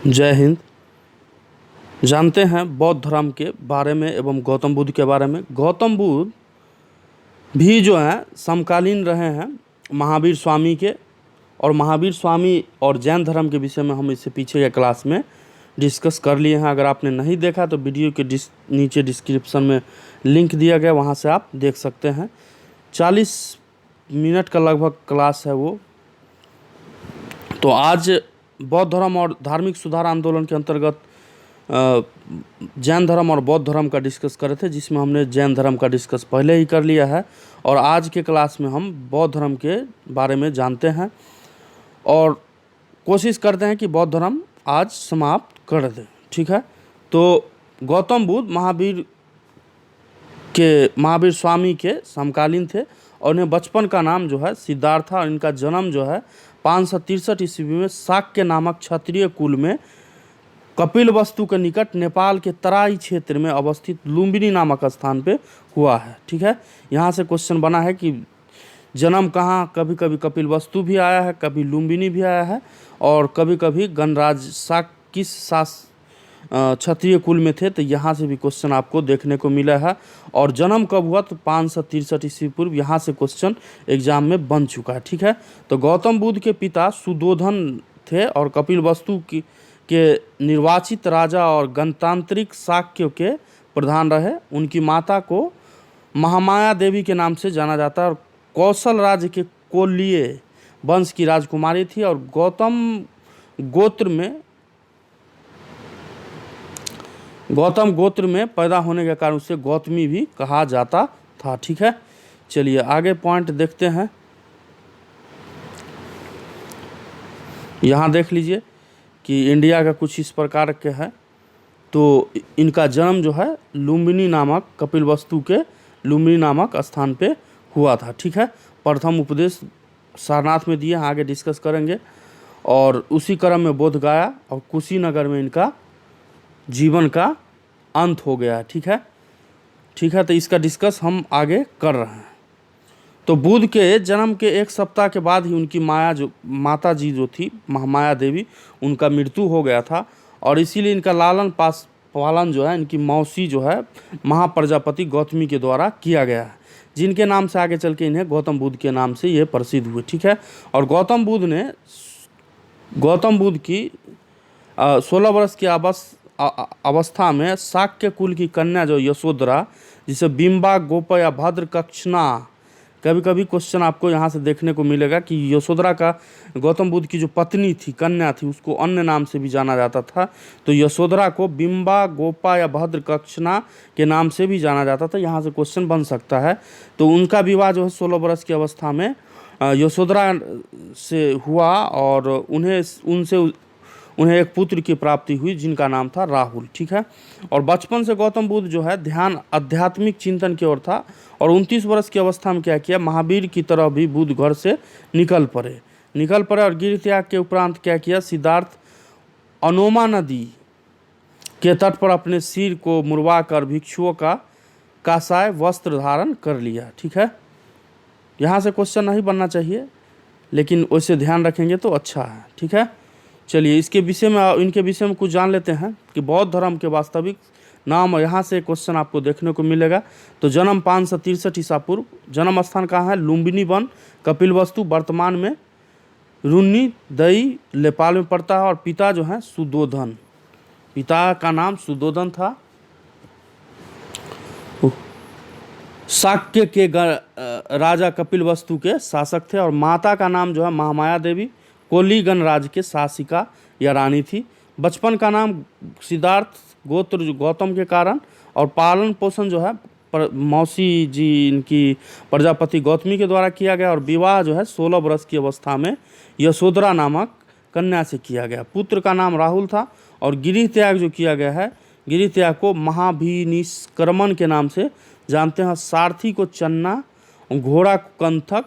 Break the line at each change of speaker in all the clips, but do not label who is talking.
जय हिंद। जानते हैं बौद्ध धर्म के बारे में एवं गौतम बुद्ध के बारे में। गौतम बुद्ध भी जो हैं समकालीन रहे हैं महावीर स्वामी के, और महावीर स्वामी और जैन धर्म के विषय में हम इससे पीछे के क्लास में डिस्कस कर लिए हैं। अगर आपने नहीं देखा तो वीडियो के नीचे डिस्क्रिप्शन में लिंक दिया गया, वहाँ से आप देख सकते हैं। 40 मिनट का लगभग क्लास है वो। तो आज बौद्ध धर्म और धार्मिक सुधार आंदोलन के अंतर्गत जैन धर्म और बौद्ध धर्म का डिस्कस कर रहे थे, जिसमें हमने जैन धर्म का डिस्कस पहले ही कर लिया है। और आज के क्लास में हम बौद्ध धर्म के बारे में जानते हैं और कोशिश करते हैं कि बौद्ध धर्म आज समाप्त कर दें। ठीक है। तो गौतम बुद्ध महावीर स्वामी के समकालीन थे और उन्हें बचपन का नाम जो है सिद्धार्थ था। और इनका जन्म जो है 563 ईस्वी में शाक्य नामक क्षत्रिय कुल में कपिलवस्तु के निकट नेपाल के तराई क्षेत्र में अवस्थित लुम्बिनी नामक स्थान पे हुआ है। ठीक है। यहाँ से क्वेश्चन बना है कि जन्म कहाँ, कभी कभी कपिलवस्तु भी आया है, कभी लुम्बिनी भी आया है, और कभी कभी गणराज किस क्षत्रिय कुल में थे। तो यहाँ से भी क्वेश्चन आपको देखने को मिला है। और जन्म कब हुआ तो 563 ईस्वी पूर्व, यहाँ से क्वेश्चन एग्जाम में बन चुका है। ठीक है। तो गौतम बुद्ध के पिता सुदोधन थे और कपिलवस्तु के निर्वाचित राजा और गणतांत्रिक शाक्य के प्रधान रहे। उनकी माता को महामाया देवी के नाम से जाना जाता है और कौशल राज्य के कोल्लीय वंश की राजकुमारी थी। और गौतम गोत्र में पैदा होने के कारण उसे गौतमी भी कहा जाता था। ठीक है। चलिए आगे पॉइंट देखते हैं। यहाँ देख लीजिए कि इंडिया का कुछ इस प्रकार के है। तो इनका जन्म जो है लुम्बिनी नामक कपिलवस्तु के लुम्बिनी नामक स्थान पे हुआ था। ठीक है। प्रथम उपदेश सारनाथ में दिए, आगे डिस्कस करेंगे। और उसी क्रम में बोध गया और कुशीनगर में इनका जीवन का अंत हो गया। ठीक है। ठीक है। तो इसका डिस्कस हम आगे कर रहे हैं। तो बुद्ध के जन्म के एक सप्ताह के बाद ही उनकी माता जी जो थी महामाया देवी, उनका मृत्यु हो गया था। और इसीलिए इनका लालन पालन जो है इनकी मौसी जो है महाप्रजापति गौतमी के द्वारा किया गया है, जिनके नाम से आगे चल के इन्हें गौतम बुद्ध के नाम से ये प्रसिद्ध हुए। ठीक है। और गौतम बुद्ध की 16 वर्ष की अवस्था में शाक्य कुल की कन्या जो यशोधरा, जिसे बिंबा गोपा या भद्र कक्षना, कभी कभी क्वेश्चन आपको यहाँ से देखने को मिलेगा कि यशोधरा का गौतम बुद्ध की जो पत्नी थी, कन्या थी, उसको अन्य नाम से भी जाना जाता था। तो यशोधरा को बिंबा गोपा या भद्र कक्षना के नाम से भी जाना जाता था। यहाँ से क्वेश्चन बन सकता है। तो उनका विवाह जो है 16 वर्ष की अवस्था में यशोधरा से हुआ और उन्हें एक पुत्र की प्राप्ति हुई जिनका नाम था राहुल। ठीक है। और बचपन से गौतम बुद्ध जो है ध्यान आध्यात्मिक चिंतन की ओर था। और 29 वर्ष की अवस्था में क्या किया, महावीर की तरह भी बुद्ध घर से निकल पड़े और गिर त्याग के उपरांत क्या किया, सिद्धार्थ अनोमा नदी के तट पर अपने सिर को मुड़वा कर भिक्षुओं का कासाय वस्त्र धारण कर लिया। ठीक है। यहाँ से क्वेश्चन नहीं बनना चाहिए, लेकिन वैसे ध्यान रखेंगे तो अच्छा है। ठीक है। चलिए इनके विषय में कुछ जान लेते हैं कि बौद्ध धर्म के वास्तविक नाम। यहाँ से क्वेश्चन आपको देखने को मिलेगा। तो जन्म 563 ईसा पूर्व। जन्म स्थान कहाँ है, लुम्बिनी वन। कपिलवस्तु वर्तमान में रुन्नी दई नेपाल में पड़ता है। और पिता जो है सुदोधन, पिता का नाम सुदोधन था, शाक्य के राजा कपिलवस्तु के शासक थे। और माता का नाम जो है महामाया देवी, कोली गणराज के शासिका या रानी थी। बचपन का नाम सिद्धार्थ गोत्र गौतम के कारण, और पालन पोषण जो है मौसी जी इनकी प्रजापति गौतमी के द्वारा किया गया। और विवाह जो है 16 वर्ष की अवस्था में यशोधरा नामक कन्या से किया गया। पुत्र का नाम राहुल था। और गिरिह त्याग जो किया गया है, गिरिह त्याग को महाभिनिष्क्रमण के नाम से जानते हैं। सारथी को चन्ना, घोड़ा को कंथक,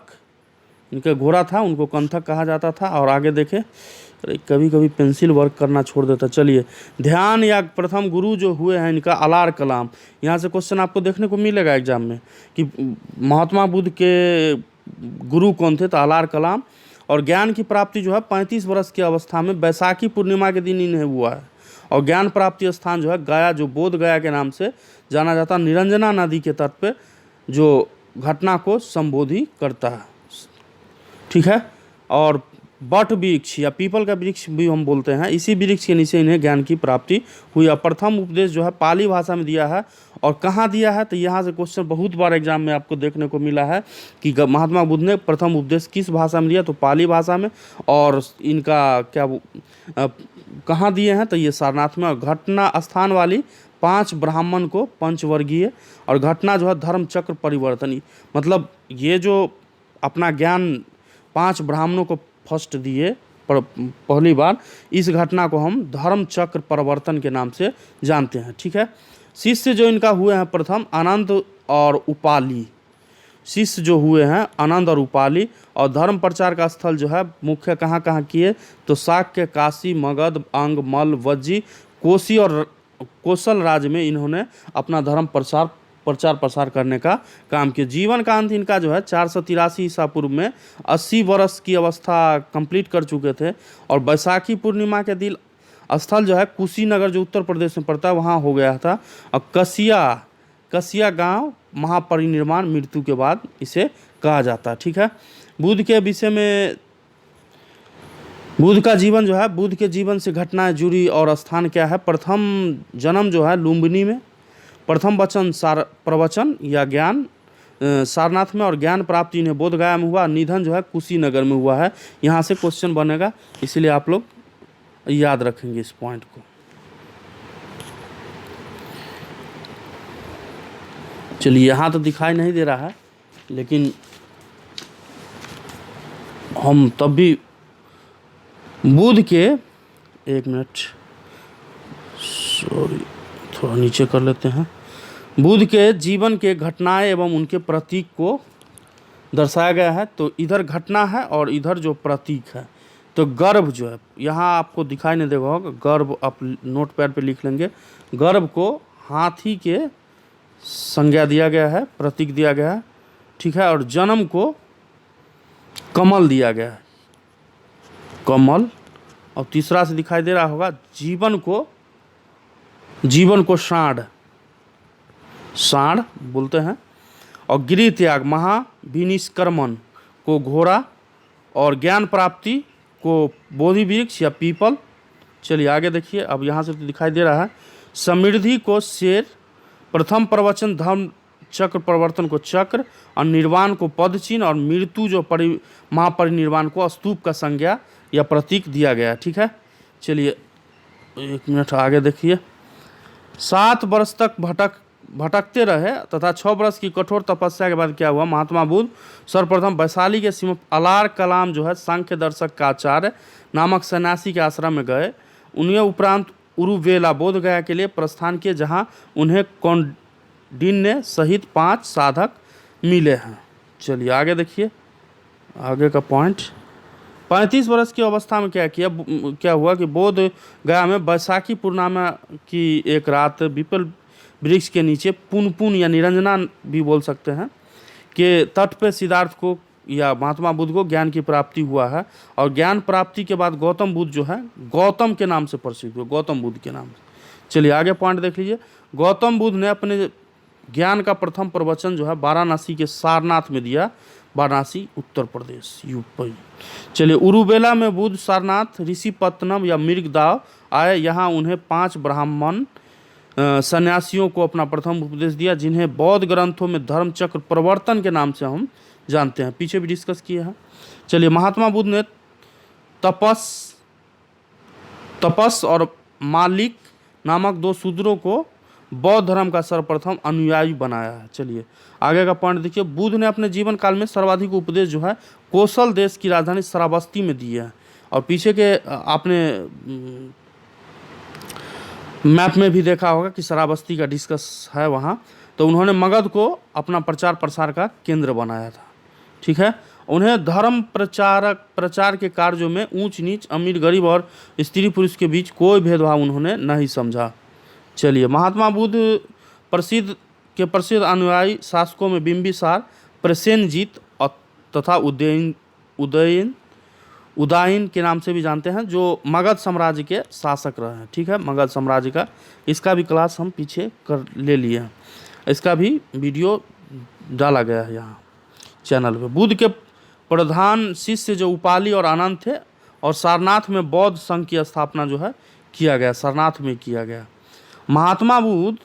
इनका घोड़ा था उनको कंथक कहा जाता था। और आगे देखें, कभी कभी पेंसिल वर्क करना छोड़ देता। चलिए ध्यान या प्रथम गुरु जो हुए हैं इनका अलार कलाम। यहाँ से क्वेश्चन आपको देखने को मिलेगा एग्जाम में कि महात्मा बुद्ध के गुरु कौन थे, तो अलार कलाम। और ज्ञान की प्राप्ति जो है 35 वर्ष की अवस्था में बैसाखी पूर्णिमा के दिन इन्हें हुआ है। और ज्ञान प्राप्ति स्थान जो है गया, जो बोध गया के नाम से जाना जाता है, निरंजना नदी के तट पे जो घटना को संबोधित करता है। ठीक है। और बट वृक्ष या पीपल का वृक्ष भी हम बोलते हैं, इसी वृक्ष के नीचे इन्हें ज्ञान की प्राप्ति हुई। और प्रथम उपदेश जो है पाली भाषा में दिया है। और कहाँ दिया है, तो यहाँ से क्वेश्चन बहुत बार एग्जाम में आपको देखने को मिला है कि महात्मा बुद्ध ने प्रथम उपदेश किस भाषा में दिया, तो पाली भाषा में। और इनका क्या कहाँ दिए हैं, तो ये सारनाथ में। और घटना स्थान वाली 5 ब्राह्मण को पंचवर्गीय, और घटना जो है धर्म चक्र परिवर्तन, मतलब ये जो अपना ज्ञान 5 ब्राह्मणों को फर्स्ट दिए पहली बार, इस घटना को हम धर्म चक्र परिवर्तन के नाम से जानते हैं। ठीक है। शिष्य जो इनका हुए हैं प्रथम आनंद और उपाली, शिष्य जो हुए हैं आनंद और उपाली। और धर्म प्रचार का स्थल जो है मुख्य कहाँ कहाँ किए, तो शाक्य, काशी, मगध, अंग, मल, वज्जी, कोसी और कौशल राज्य में इन्होंने अपना धर्म प्रचार प्रसार करने का काम किया। जीवन का अंत इनका जो है 483 ईसा पूर्व में 80 वर्ष की अवस्था कंप्लीट कर चुके थे। और बैसाखी पूर्णिमा के दिन स्थल जो है कुशीनगर, जो उत्तर प्रदेश में पड़ता है, वहाँ हो गया था। और कसिया गांव महापरिनिर्वाण मृत्यु के बाद इसे कहा जाता है। ठीक है। बुद्ध के विषय में, बुद्ध का जीवन जो है, बुद्ध के जीवन से घटनाएं जुड़ी और स्थान क्या है, प्रथम जन्म जो है लुम्बिनी में, प्रथम वचन प्रवचन या ज्ञान सारनाथ में, और ज्ञान प्राप्ति इन्हें बोध गया में हुआ। निधन जो है कुशीनगर में हुआ है। यहाँ से क्वेश्चन बनेगा, इसलिए आप लोग याद रखेंगे इस पॉइंट को। चलिए, यहाँ तो दिखाई नहीं दे रहा है, लेकिन हम तब भी बुद्ध के, एक मिनट, सॉरी, थोड़ा नीचे कर लेते हैं। बुद्ध के जीवन के घटनाएं एवं उनके प्रतीक को दर्शाया गया है। तो इधर घटना है और इधर जो प्रतीक है, तो गर्भ जो है, यहाँ आपको दिखाई नहीं देगा होगा, गर्भ आप नोट पैड पे लिख लेंगे। गर्भ को हाथी के संज्ञा दिया गया है, प्रतीक दिया गया है। ठीक है। और जन्म को कमल दिया गया है, कमल। और तीसरा से दिखाई दे रहा होगा, जीवन को सांड बोलते हैं। और गृह त्याग, महाविनिष्क्रमण को घोड़ा, और ज्ञान प्राप्ति को बोधि वृक्ष या पीपल। चलिए आगे देखिए। अब यहाँ से तो दिखाई दे रहा है, समृद्धि को शेर, प्रथम प्रवचन धर्म चक्र परिवर्तन को चक्र, और निर्वाण को पद चिन्ह, और मृत्यु जो महापरिनिर्वाण को स्तूप का संज्ञा या प्रतीक दिया गया। ठीक है। चलिए एक मिनट आगे देखिए। 7 वर्ष तक भटकते रहे तथा 6 वर्ष की कठोर तपस्या के बाद क्या हुआ, महात्मा बुद्ध सर्वप्रथम वैशाली के सीमा अलार कलाम जो है सांख्य दर्शक का आचार्य नामक सन्यासी के आश्रम में गए। उन्हें उपरांत उरुवेला बोध गया के लिए प्रस्थान किए, जहां उन्हें कौंडिन्य सहित 5 साधक मिले हैं। चलिए आगे देखिए, आगे का पॉइंट। 35 वर्ष की अवस्था में क्या हुआ कि बोध गया में बैसाखी पूर्णिमा की एक रात पीपल वृक्ष के नीचे पुनपुन या निरंजना भी बोल सकते हैं के तट पे सिद्धार्थ को या महात्मा बुद्ध को ज्ञान की प्राप्ति हुआ है। और ज्ञान प्राप्ति के बाद गौतम बुद्ध जो है गौतम के नाम से प्रसिद्ध हुए, गौतम बुद्ध के नाम से। चलिए आगे पॉइंट देख लीजिए। गौतम बुद्ध ने अपने ज्ञान का प्रथम प्रवचन जो है वाराणसी के सारनाथ में दिया, वाराणसी उत्तर प्रदेश यूपी। चलिए, उरुवेला में बुद्ध सारनाथ ऋषिपत्तनम या मृगदाव आए। यहाँ उन्हें 5 ब्राह्मण सन्यासियों को अपना प्रथम उपदेश दिया, जिन्हें बौद्ध ग्रंथों में धर्म चक्र प्रवर्तन के नाम से हम जानते हैं, पीछे भी डिस्कस किए हैं। चलिए, महात्मा बुद्ध ने तपस और मालिक नामक 2 शूद्रों को बौद्ध धर्म का सर्वप्रथम अनुयायी बनाया है। चलिए आगे का पॉइंट देखिए। बुद्ध ने अपने जीवन काल में सर्वाधिक उपदेश जो है कौशल देश की राजधानी श्रावस्ती में दिए हैं। और पीछे के आपने मैप में भी देखा होगा कि श्रावस्ती का डिस्कस है वहाँ। तो उन्होंने मगध को अपना प्रचार प्रसार का केंद्र बनाया था। ठीक है। उन्हें धर्म प्रचार के कार्यों में ऊंच नीच, अमीर गरीब और स्त्री पुरुष के बीच कोई भेदभाव उन्होंने नहीं समझा। चलिए, महात्मा बुद्ध प्रसिद्ध अनुयायी शासकों में बिंबिसार, प्रसेनजीत तथा उदयन उदायन के नाम से भी जानते हैं, जो मगध साम्राज्य के शासक रहे हैं। ठीक है, मगध साम्राज्य का इसका भी क्लास हम पीछे कर ले लिए हैं, इसका भी वीडियो डाला गया है यहाँ चैनल पे। बुद्ध के प्रधान शिष्य जो उपाली और अनंत थे, और सारनाथ में बौद्ध संघ की स्थापना जो है किया गया, सारनाथ में किया गया। महात्मा बुद्ध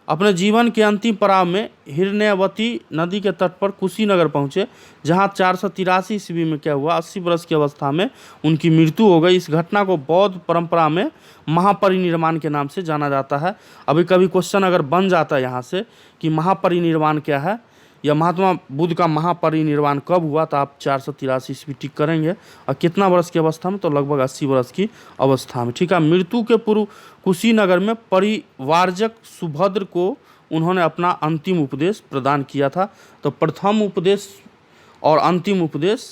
अपने जीवन के अंतिम पड़ाव में हिरण्यवती नदी के तट पर कुशीनगर पहुँचे, जहाँ 483 ईस्वी में क्या हुआ, 80 वर्ष की अवस्था में उनकी मृत्यु हो गई। इस घटना को बौद्ध परंपरा में महापरिनिर्वाण के नाम से जाना जाता है। अभी कभी क्वेश्चन अगर बन जाता है यहाँ से कि महापरिनिर्वाण क्या है, या महात्मा बुद्ध का महापरिनिर्वाण कब हुआ, तो आप 483 ईस्वी टिक करेंगे। और कितना वर्ष की अवस्था में, तो लगभग 80 वर्ष की अवस्था में। ठीक है, मृत्यु के पूर्व कुशीनगर में परिवारजक सुभद्र को उन्होंने अपना अंतिम उपदेश प्रदान किया था। तो प्रथम उपदेश और अंतिम उपदेश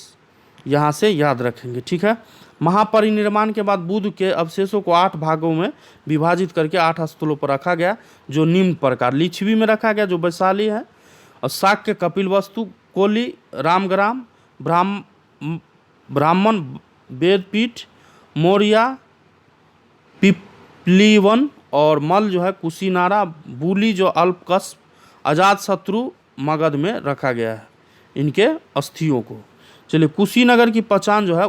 यहाँ से याद रखेंगे। ठीक है, महापरिनिर्वाण के बाद बुद्ध के अवशेषों को 8 भागों में विभाजित करके 8 स्थलों पर रखा गया, जो निम्न प्रकार: लिच्छवी में रखा गया जो वैशाली है, और शाक्य कपिलवस्तु, कोली, रामग्राम, ब्राह्मण वेदपीठ, मौर्या, पिपलीवन, और मल जो है कुशीनारा, बूली जो अल्पकश, अजातशत्रु मगध में रखा गया है इनके अस्थियों को। चलिए, कुशीनगर की पहचान जो है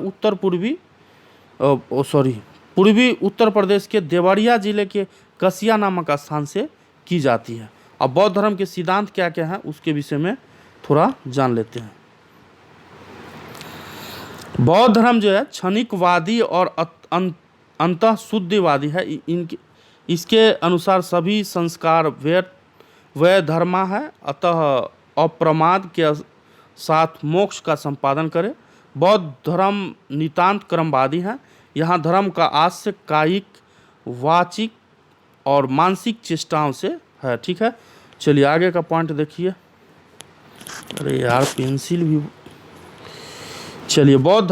पूर्वी उत्तर प्रदेश के देवरिया जिले के कसिया नामक स्थान से की जाती है। अब बौद्ध धर्म के सिद्धांत क्या क्या हैं उसके विषय में थोड़ा जान लेते हैं। बौद्ध धर्म जो है क्षणिकवादी और अंतःशुद्धिवादी है। इसके अनुसार सभी संस्कार वह धर्मा है, अतः अप्रमाद के साथ मोक्ष का संपादन करे। बौद्ध धर्म नितांत क्रमवादी है। यहाँ धर्म का आश्रय कायिक, वाचिक और मानसिक चेष्टाओं से है। ठीक है, चलिए आगे का पॉइंट देखिए। अरे यार पेंसिल भी। चलिए, बौद्ध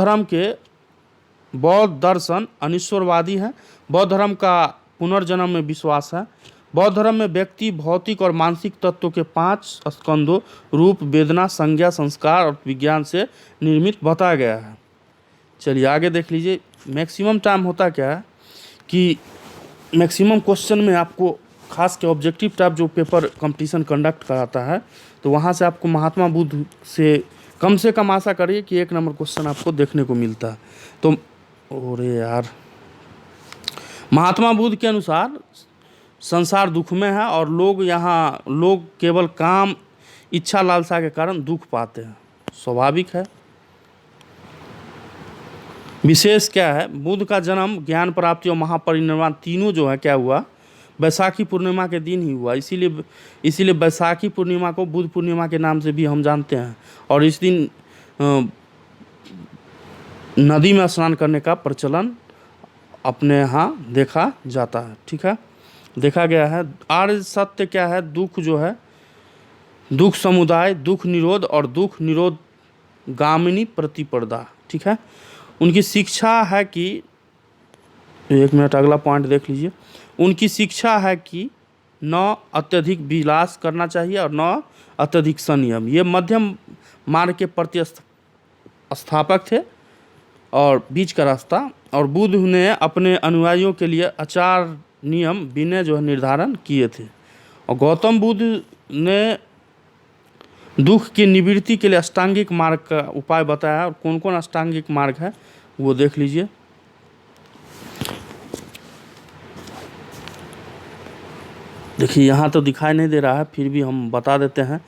दर्शन अनिश्वरवादी है। बौद्ध धर्म का पुनर्जन्म में विश्वास है। बौद्ध धर्म में व्यक्ति भौतिक और मानसिक तत्वों के 5 स्कंदों रूप, वेदना, संज्ञा, संस्कार और विज्ञान से निर्मित बताया गया है। चलिए आगे देख लीजिए। मैक्सिमम टाइम होता क्या है कि मैक्सिमम क्वेश्चन में आपको खास के ऑब्जेक्टिव टाइप जो पेपर कंपटीशन कंडक्ट कराता है, तो वहाँ से आपको महात्मा बुद्ध से कम आशा करिए कि 1 नंबर क्वेश्चन आपको देखने को मिलता है। तो अरे यार, महात्मा बुद्ध के अनुसार संसार दुख में है, और लोग केवल काम, इच्छा, लालसा के कारण दुख पाते हैं। स्वाभाविक है। विशेष क्या है, बुद्ध का जन्म, ज्ञान प्राप्ति और महापरिनिर्वाण तीनों जो है क्या हुआ, बैसाखी पूर्णिमा के दिन ही हुआ। इसीलिए बैसाखी पूर्णिमा को बुद्ध पूर्णिमा के नाम से भी हम जानते हैं। और इस दिन नदी में स्नान करने का प्रचलन अपने यहाँ देखा जाता है। ठीक है, देखा गया है। आर्य सत्य क्या है, दुख जो है, दुख समुदाय, दुख निरोध और दुख निरोध गामिनी प्रतिपदा। ठीक है, उनकी शिक्षा है कि, 1 मिनट अगला पॉइंट देख लीजिए। उनकी शिक्षा है कि न अत्यधिक विलास करना चाहिए और न अत्यधिक संयम। ये मध्यम मार्ग के प्रतिस्थापक थे और बीच का रास्ता। और बुद्ध ने अपने अनुयायियों के लिए आचार, नियम, विनय जो है निर्धारण किए थे। और गौतम बुद्ध ने दुख की निवृत्ति के लिए अष्टांगिक मार्ग का उपाय बताया। और कौन कौन अष्टांगिक मार्ग है वो देख लीजिए। देखिए यहाँ तो दिखाई नहीं दे रहा है, फिर भी हम बता देते हैं।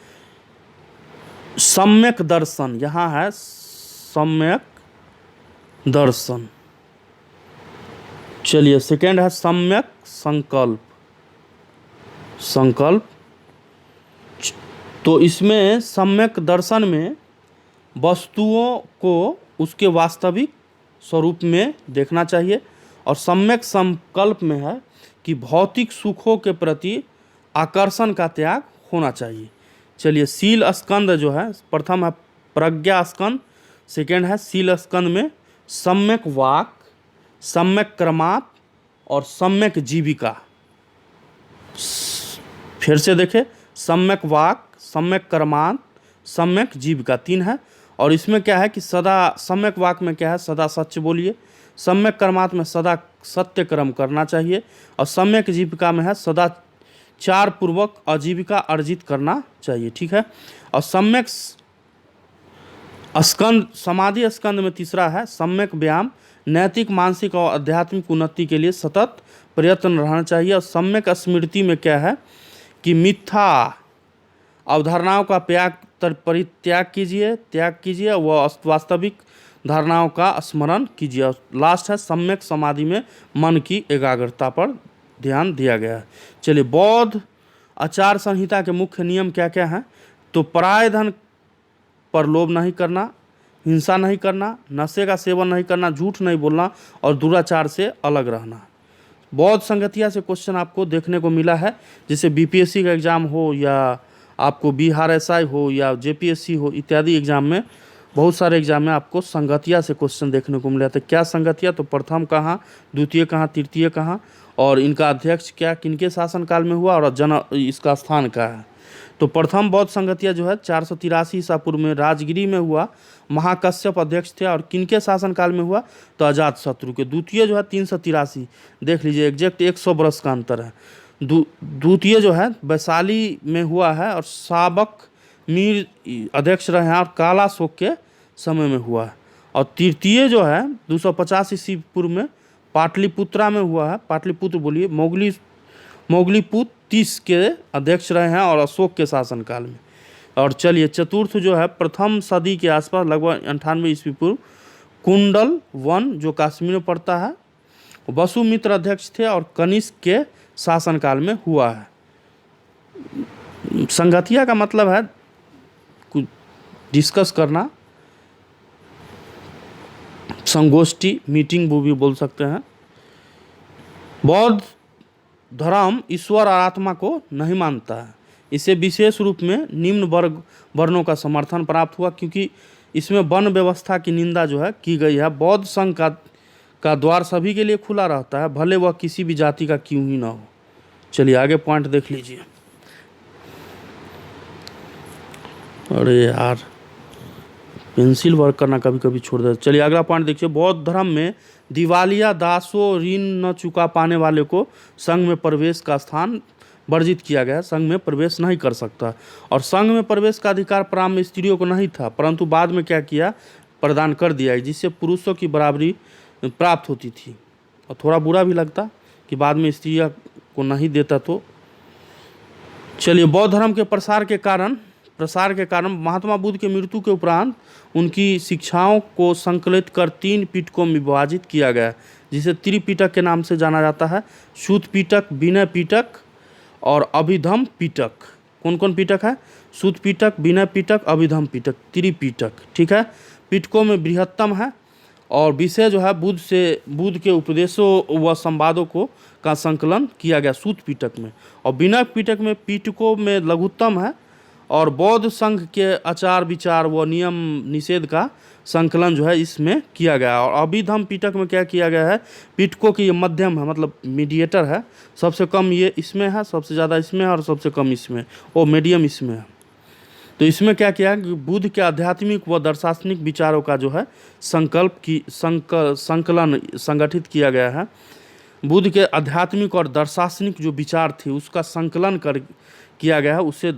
सम्यक दर्शन, यहाँ है सम्यक दर्शन। चलिए, सेकेंड है सम्यक संकल्प। तो इसमें सम्यक दर्शन में वस्तुओं को उसके वास्तविक स्वरूप में देखना चाहिए। और सम्यक संकल्प में है कि भौतिक सुखों के प्रति आकर्षण का त्याग होना चाहिए। चलिए, शील स्कंद जो है, प्रथम है प्रज्ञा स्कंद, सेकेंड है शील स्कंद में सम्यक वाक, सम्यक क्रमात् और सम्यक जीविका। फिर से देखें, सम्यक वाक, सम्यक क्रमात्, सम्यक जीविका 3 है। और इसमें क्या है कि सदा, सम्यक वाक्य में क्या है, सदा सच बोलिए। सम्यक कर्मार्थ में सदा सत्य कर्म करना चाहिए। और सम्यक जीविका में है सदाचार पूर्वक आजीविका अर्जित करना चाहिए, ठीक है। और सम्यक स्कंद, समाधि स्कंद में तीसरा है सम्यक व्यायाम, नैतिक, मानसिक और आध्यात्मिक उन्नति के लिए सतत प्रयत्न रहना चाहिए। और सम्यक स्मृति में क्या है कि मिथ्या अवधारणाओं का परित्याग कीजिए, त्याग कीजिए, वह वास्तविक धारणाओं का स्मरण कीजिए। और लास्ट है सम्यक समाधि में मन की एकाग्रता पर ध्यान दिया गया है। चलिए, बौद्ध आचार संहिता के मुख्य नियम क्या क्या हैं? तो पराय धन पर लोभ नहीं करना, हिंसा नहीं करना, नशे का सेवन नहीं करना, झूठ नहीं बोलना और दुराचार से अलग रहना। बौद्ध संगतिया से क्वेश्चन आपको देखने को मिला है, जैसे बीपीएससी का एग्ज़ाम हो या आपको बिहार एसआई हो या जेपीएससी हो इत्यादि एग्ज़ाम में, बहुत सारे एग्जाम में आपको संगतिया से क्वेश्चन देखने को मिला था। क्या संगतिया? तो प्रथम कहाँ, द्वितीय कहाँ, तृतीय कहाँ, और इनका अध्यक्ष क्या, किनके शासनकाल में हुआ, और जन इसका स्थान क्या है। तो प्रथम बौद्ध संगतिया जो है 483 ईसा पूर्व में राजगिरी में हुआ। महाकश्यप अध्यक्ष थे और किनके शासनकाल में हुआ? तो अजात शत्रु के। द्वितीय जो है 383, देख लीजिए एग्जैक्ट 100 वर्ष का अंतर है। द्वितीय जो है वैशाली में हुआ है और साबक मीर अध्यक्ष रहे हैं और काला शोक के समय में हुआ है। और तृतीय जो है 250 ईस्वी पूर्व में पाटलिपुत्रा में हुआ है। पाटलिपुत्र बोलिए, मोगलीपुत्र 30 के अध्यक्ष रहे हैं और अशोक के शासनकाल में। और चलिए, चतुर्थ जो है प्रथम सदी के आसपास लगभग 98 ईस्वी पूर्व कुंडल वन जो कश्मीर में पड़ता है, वसुमित्र अध्यक्ष थे और कनिष्क के शासनकाल में हुआ है। संगतिया का मतलब है कुछ डिस्कस करना, संगोष्ठी, मीटिंग वो भी बोल सकते हैं। बौद्ध धर्म ईश्वर और आत्मा को नहीं मानता है। इसे विशेष रूप में निम्न वर्णों का समर्थन प्राप्त हुआ क्योंकि इसमें वर्ण व्यवस्था की निंदा जो है की गई है। बौद्ध संघ का द्वार सभी के लिए खुला रहता है, भले वह किसी भी जाति का क्यों ही ना हो। चलिए आगे पॉइंट देख लीजिए। अरे यार, पेंसिल वर्क करना कभी कभी छोड़ देते। चलिए अगला पॉइंट देखिए। बौद्ध धर्म में दिवालिया दासों, ऋण न चुका पाने वाले को संघ में प्रवेश का स्थान वर्जित किया गया। संघ में प्रवेश नहीं कर सकता। और संघ में प्रवेश का अधिकार प्रारंभ में स्त्रियों को नहीं था, परंतु बाद में क्या किया, प्रदान कर दिया, जिससे पुरुषों की बराबरी प्राप्त होती थी। और थोड़ा बुरा भी लगता कि बाद में स्त्रियों को नहीं देता। तो चलिए, बौद्ध धर्म के प्रसार के कारण महात्मा बुद्ध के मृत्यु के उपरांत उनकी शिक्षाओं को संकलित कर 3 पिटकों में विभाजित किया गया, जिसे त्रिपिटक के नाम से जाना जाता है। सूत पिटक, विनय पिटक और अभिधम पिटक। कौन कौन पिटक है? सूत पिटक, विनय पिटक, अभिधम पिटक, त्रिपिटक, ठीक है। पिटकों में बृहत्तम है और विषय जो है बुद्ध के उपदेशों व संवादों का संकलन किया गया सूत पिटक में। और विनय पिटक में पिटकों में लघुत्तम है और बौद्ध संघ के आचार विचार व नियम निषेध का संकलन जो है इसमें किया गया। और अभिधम पिटक में क्या किया गया है, पिटकों की ये मध्यम है, मतलब मीडिएटर है। सबसे कम ये इसमें है, सबसे ज़्यादा इसमें है और सबसे कम इसमें, वो मीडियम इसमें है। तो इसमें क्या किया कि बुद्ध के आध्यात्मिक व दार्शनिक विचारों का जो है संकलन संगठित किया गया है। बुद्ध के आध्यात्मिक और दार्शनिक जो विचार थे उसका संकलन किया गया है, उसे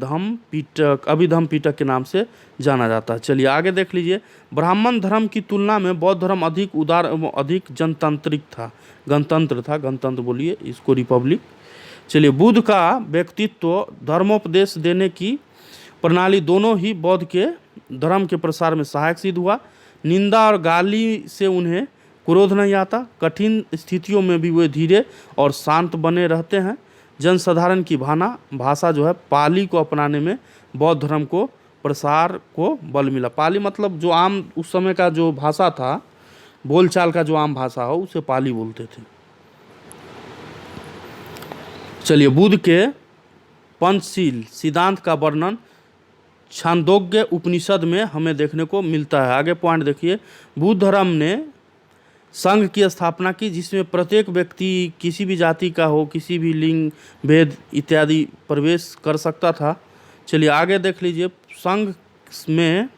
अभिधम पिटक के नाम से जाना जाता है। चलिए आगे देख लीजिए। ब्राह्मण धर्म की तुलना में बौद्ध धर्म अधिक उदार एवं अधिक जनतांत्रिक था। गणतंत्र बोलिए इसको, रिपब्लिक। चलिए, बुद्ध का व्यक्तित्व, धर्मोपदेश देने की प्रणाली दोनों ही बौद्ध के धर्म के प्रसार में सहायक सिद्ध हुआ। निंदा और गाली से उन्हें क्रोध नहीं आता। कठिन स्थितियों में भी वे धीरे और शांत बने रहते हैं। जनसाधारण की भाषा जो है पाली को अपनाने में बौद्ध धर्म को प्रसार को बल मिला। पाली मतलब जो आम उस समय का जो भाषा था, बोलचाल का जो आम भाषा हो उसे पाली बोलते थे। चलिए, बुद्ध के पंचशील सिद्धांत का वर्णन छांदोग्य उपनिषद में हमें देखने को मिलता है। आगे पॉइंट देखिए। बुद्ध धर्म ने संघ की स्थापना की जिसमें प्रत्येक व्यक्ति किसी भी जाति का हो, किसी भी लिंग भेद इत्यादि प्रवेश कर सकता था। चलिए आगे देख लीजिए। संघ में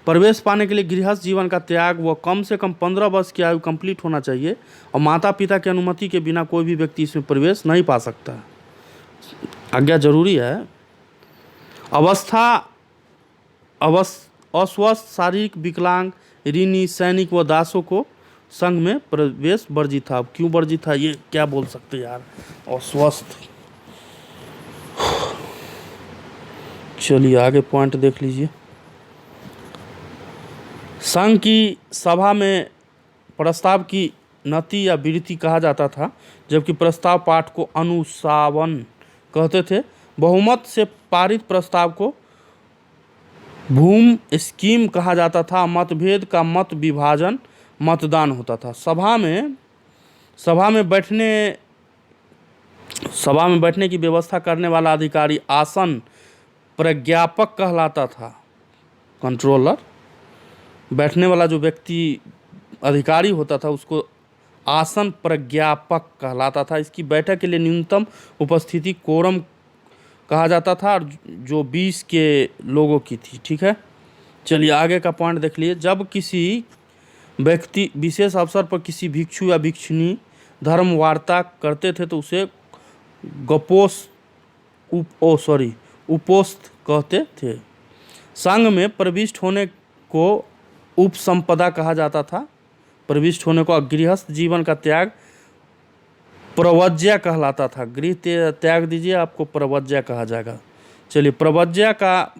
प्रवेश पाने के लिए गृहस्थ जीवन का त्याग व कम से कम 15 वर्ष की आयु कंप्लीट होना चाहिए और माता पिता की अनुमति के बिना कोई भी व्यक्ति इसमें प्रवेश नहीं पा सकता। आज्ञा जरूरी है। अस्वस्थ, शारीरिक विकलांग, ऋणी, सैनिक व दासों को संघ में प्रवेश वर्जित था। अब क्यों वर्जित था ये क्या बोल सकते यार। अस्वस्थ, चलिए आगे पॉइंट देख लीजिए। संघ की सभा में प्रस्ताव की नति या विरति कहा जाता था, जबकि प्रस्ताव पाठ को अनुसावन कहते थे। बहुमत से पारित प्रस्ताव को भूम स्कीम कहा जाता था। मतभेद का मत विभाजन मतदान होता था। सभा में बैठने की व्यवस्था करने वाला अधिकारी आसन प्रज्ञापक कहलाता था। कंट्रोलर, बैठने वाला जो व्यक्ति अधिकारी होता था उसको आसन प्रज्ञापक कहलाता था। इसकी बैठक के लिए न्यूनतम उपस्थिति कोरम कहा जाता था और जो 20 के लोगों की थी। ठीक है, चलिए आगे का पॉइंट देख लिए। जब किसी व्यक्ति विशेष अवसर पर किसी भिक्षु या भिक्षुणी धर्म वार्ता करते थे तो उसे उपोस्त कहते थे। संघ में प्रविष्ट होने को उपसंपदा कहा जाता था। प्रविष्ट होने को गृहस्थ जीवन का त्याग प्रवज्या कहलाता था। गृह त्याग दीजिए, आपको प्रवज्या कहा जाएगा। चलिए, प्रवज्या का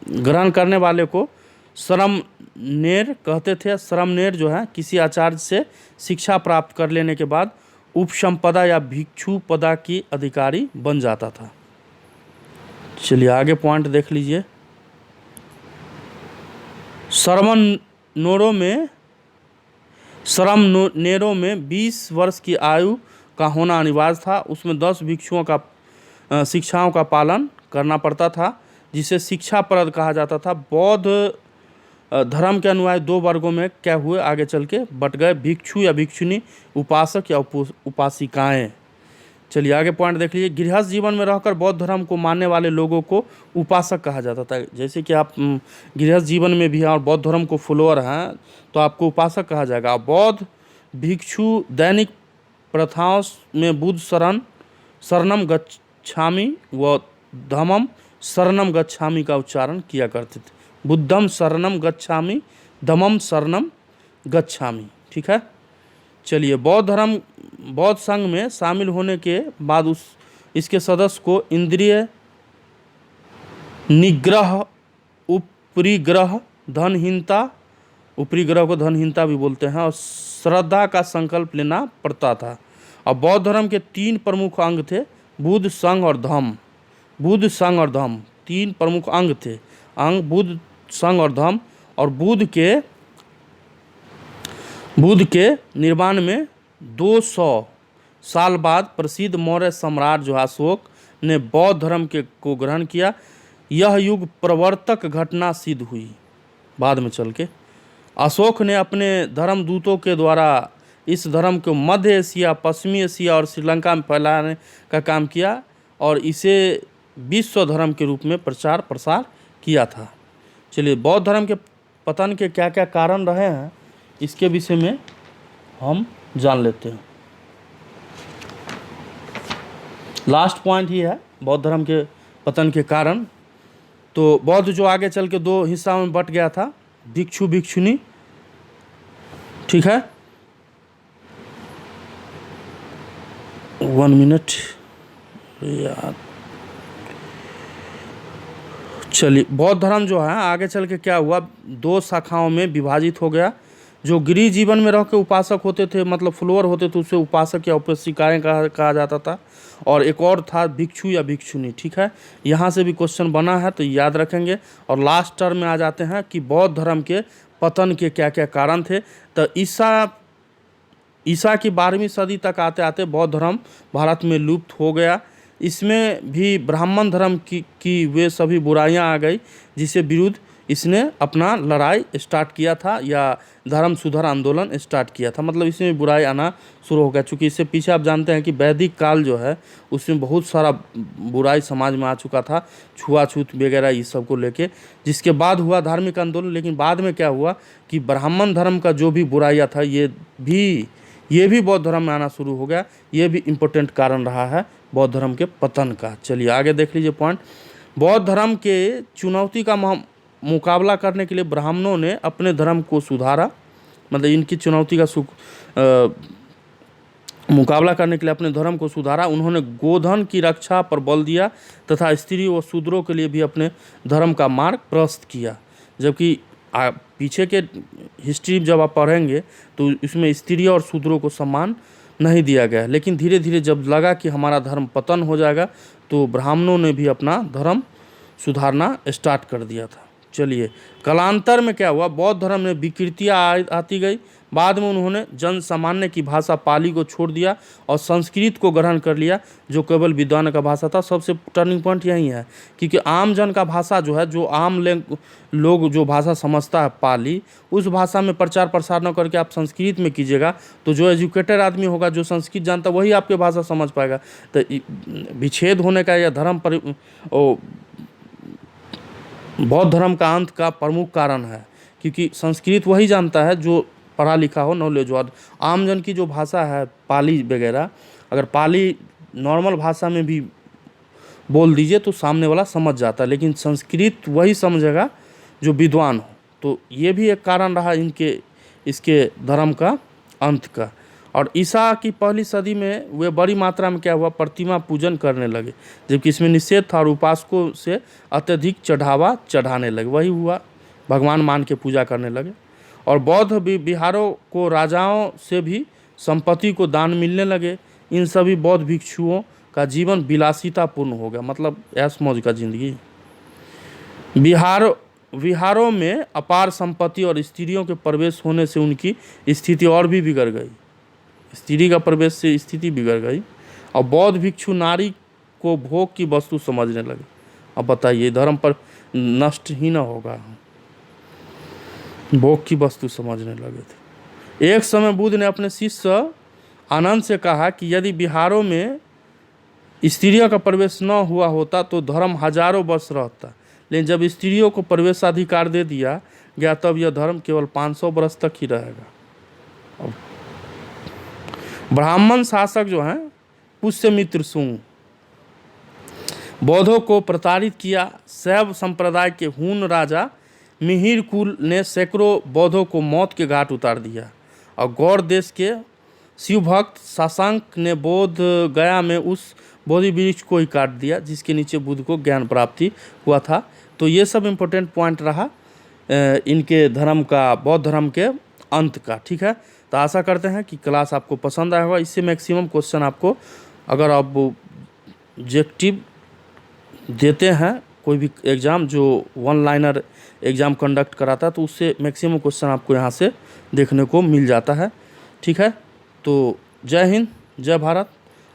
ग्रहण करने वाले को श्रमणेर कहते थे। श्रमणेर जो है किसी आचार्य से शिक्षा प्राप्त कर लेने के बाद उपसंपदा या भिक्षु पदा की अधिकारी बन जाता था। चलिए आगे पॉइंट देख लीजिए। श्रमणेरों में 20 वर्ष की आयु का होना अनिवार्य था। उसमें 10 भिक्षुओं का शिक्षाओं का पालन करना पड़ता था, जिसे शिक्षाप्रद कहा जाता था। बौद्ध धर्म के अनुयायी 2 वर्गों में क्या हुए, आगे चल के बट गए, भिक्षु या भिक्षुणी, उपासक या उपासिकाएं। चलिए आगे पॉइंट देख लीजिए। गृहस्थ जीवन में रहकर बौद्ध धर्म को मानने वाले लोगों को उपासक कहा जाता था। जैसे कि आप गृहस्थ जीवन में भी हैं और बौद्ध धर्म को फॉलोअर हैं तो आपको उपासक कहा जाएगा। बौद्ध भिक्षु दैनिक प्रथाओं में बुद्ध शरणम गच्छामि व धम्मम शरणम गच्छामि का उच्चारण किया करते थे। बुद्धम शरणम गच्छामि, धम्मम शरणम गच्छामि। ठीक है, चलिए बौद्ध संघ में शामिल होने के बाद इसके सदस्य को इंद्रिय निग्रह, उपरिग्रह, धनहीनता, उपरिग्रह को धनहीनता भी बोलते हैं, और श्रद्धा का संकल्प लेना पड़ता था। अब बौद्ध धर्म के 3 प्रमुख अंग थे, बुद्ध, संघ और धम्म। बुद्ध, संघ और धम्म 3 प्रमुख अंग थे। बुद्ध, संघ और धम्म। और बुद्ध के निर्माण में 200 साल बाद प्रसिद्ध मौर्य सम्राट जो अशोक ने बौद्ध धर्म को ग्रहण किया। यह युग प्रवर्तक घटना सिद्ध हुई। बाद में चल के अशोक ने अपने धर्मदूतों के द्वारा इस धर्म को मध्य एशिया, पश्चिमी एशिया और श्रीलंका में फैलाने का काम किया और इसे विश्व धर्म के रूप में प्रचार प्रसार किया था। चलिए, बौद्ध धर्म के पतन के क्या क्या कारण रहे हैं इसके विषय में हम जान लेते हैं। लास्ट पॉइंट ही है बौद्ध धर्म के पतन के कारण। तो बौद्ध जो आगे चल के 2 हिस्सा में बट गया था, भिक्षु भिक्षुणी। ठीक है, 1 मिनट यार। चलिए, बौद्ध धर्म जो है आगे चल के क्या हुआ, 2 शाखाओं में विभाजित हो गया। जो गृह जीवन में रह के उपासक होते थे, मतलब फॉलोअर होते थे, उसे उपासक या उपासिकाएं कहा जाता था। और एक और था भिक्षु या भिक्षुणी। ठीक है, यहाँ से भी क्वेश्चन बना है तो याद रखेंगे। और लास्ट टर्म में आ जाते हैं कि बौद्ध धर्म के पतन के क्या क्या कारण थे। तो ईसा की 12वीं सदी तक आते आते बौद्ध धर्म भारत में लुप्त हो गया। इसमें भी ब्राह्मण धर्म की वे सभी बुराइयां आ गई जिससे विरुद्ध इसने अपना लड़ाई स्टार्ट किया था या धर्म सुधार आंदोलन स्टार्ट किया था। मतलब इसमें बुराई आना शुरू हो गया, चूँकि इससे पीछे आप जानते हैं कि वैदिक काल जो है उसमें बहुत सारा बुराई समाज में आ चुका था, छुआछूत वगैरह ये सब को लेके, जिसके बाद हुआ धार्मिक आंदोलन। लेकिन बाद में क्या हुआ कि ब्राह्मण धर्म का जो भी बुराइयाँ था ये भी बौद्ध धर्म में आना शुरू हो गया। ये भी इम्पोर्टेंट कारण रहा है बौद्ध धर्म के पतन का। चलिए आगे देख लीजिए पॉइंट। बौद्ध धर्म के चुनौती का मुकाबला करने के लिए ब्राह्मणों ने अपने धर्म को सुधारा। मतलब इनकी चुनौती का मुकाबला करने के लिए अपने धर्म को सुधारा। उन्होंने गोधन की रक्षा पर बल दिया तथा स्त्री व शूद्रों के लिए भी अपने धर्म का मार्ग प्रशस्त किया। जबकि पीछे के हिस्ट्री जब आप पढ़ेंगे तो इसमें स्त्री और शूद्रों को सम्मान नहीं दिया गया। लेकिन धीरे धीरे जब लगा कि हमारा धर्म पतन हो जाएगा तो ब्राह्मणों ने भी अपना धर्म सुधारना स्टार्ट कर दिया था। चलिए कालांतर में क्या हुआ, बौद्ध धर्म में विकृतियाँ आती गई। बाद में उन्होंने जन सामान्य की भाषा पाली को छोड़ दिया और संस्कृत को ग्रहण कर लिया, जो केवल विद्वान का भाषा था। सबसे टर्निंग पॉइंट यही है क्योंकि आम जन का भाषा जो है, जो आम लोग जो भाषा समझता है पाली, उस भाषा में प्रचार प्रसार न करके आप संस्कृत में कीजिएगा तो जो एजुकेटेड आदमी होगा, जो संस्कृत जानता है, वही आपके भाषा समझ पाएगा। तो विच्छेद होने का या बौद्ध धर्म का अंत का प्रमुख कारण है, क्योंकि संस्कृत वही जानता है जो पढ़ा लिखा हो, नॉलेज हो। आम जन की जो भाषा है पाली वगैरह, अगर पाली नॉर्मल भाषा में भी बोल दीजिए तो सामने वाला समझ जाता है, लेकिन संस्कृत वही समझेगा जो विद्वान हो। तो ये भी एक कारण रहा इसके धर्म का अंत का। और ईसा की पहली सदी में वे बड़ी मात्रा में क्या हुआ, प्रतिमा पूजन करने लगे, जबकि इसमें निषेध था, और उपासकों से अत्यधिक चढ़ावा चढ़ाने लगे। वही हुआ, भगवान मान के पूजा करने लगे। और बौद्ध विहारों को राजाओं से भी संपत्ति को दान मिलने लगे। इन सभी बौद्ध भिक्षुओं का जीवन विलासितापूर्ण हो गया, मतलब ऐश मौज का जिंदगी। विहारों में अपार संपत्ति और स्त्रियों के प्रवेश होने से उनकी स्थिति और भी बिगड़ गई। स्त्री का प्रवेश से स्थिति बिगड़ गई और बौद्ध भिक्षु नारी को भोग की वस्तु समझने लगे। अब बताइए, धर्म पर नष्ट ही न होगा, भोग की वस्तु समझने लगे थे। एक समय बुद्ध ने अपने शिष्य आनंद से कहा कि यदि बिहारों में स्त्रियों का प्रवेश न हुआ होता तो धर्म हजारों वर्ष रहता, लेकिन जब स्त्रियों को प्रवेशाधिकार दे दिया गया तब यह धर्म केवल 500 वर्ष तक ही रहेगा। ब्राह्मण शासक जो हैं पुष्यमित्र शुंग, बौद्धों को प्रताड़ित किया। शैव संप्रदाय के हून राजा मिहिर कुल ने सैकड़ों बौद्धों को मौत के घाट उतार दिया। और गौड़ देश के शिव भक्त शशांक ने बोध गया में उस बोधि वृक्ष को ही काट दिया जिसके नीचे बुद्ध को ज्ञान प्राप्ति हुआ था। तो ये सब इम्पोर्टेंट पॉइंट रहा इनके धर्म का, बौद्ध धर्म के अंत का। ठीक है, तो आशा करते हैं कि क्लास आपको पसंद आया होगा। इससे मैक्सिमम क्वेश्चन आपको, अगर आप ऑब्जेक्टिव देते हैं कोई भी एग्ज़ाम जो वन लाइनर एग्ज़ाम कंडक्ट कराता है, तो उससे मैक्सिमम क्वेश्चन आपको यहाँ से देखने को मिल जाता है। ठीक है, तो जय हिंद, जय भारत।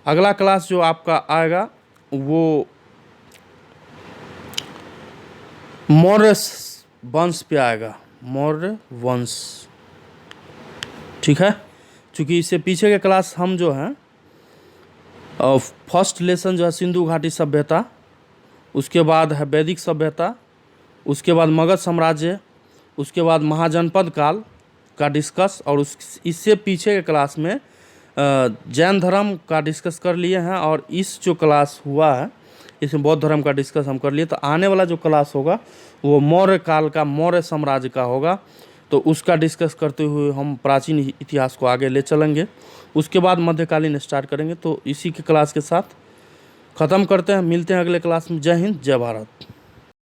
अगला क्लास जो आपका आएगा वो मौर्य वंश पे आएगा, मौर्य वंश। ठीक है, चूँकि इससे पीछे के क्लास हम जो हैं फर्स्ट लेसन जो है सिंधु घाटी सभ्यता, उसके बाद है वैदिक सभ्यता, उसके बाद मगध साम्राज्य, उसके बाद महाजनपद काल का डिस्कस, और इससे पीछे के क्लास में जैन धर्म का डिस्कस कर लिए हैं। और इस जो क्लास हुआ है इसमें बौद्ध धर्म का डिस्कस हम कर लिए। तो आने वाला जो क्लास होगा वो मौर्य काल का, मौर्य साम्राज्य का होगा। तो उसका डिस्कस करते हुए हम प्राचीन इतिहास को आगे ले चलेंगे। उसके बाद मध्यकालीन स्टार्ट करेंगे। तो इसी के क्लास के साथ ख़त्म करते हैं, मिलते हैं अगले क्लास में। जय हिंद, जय भारत।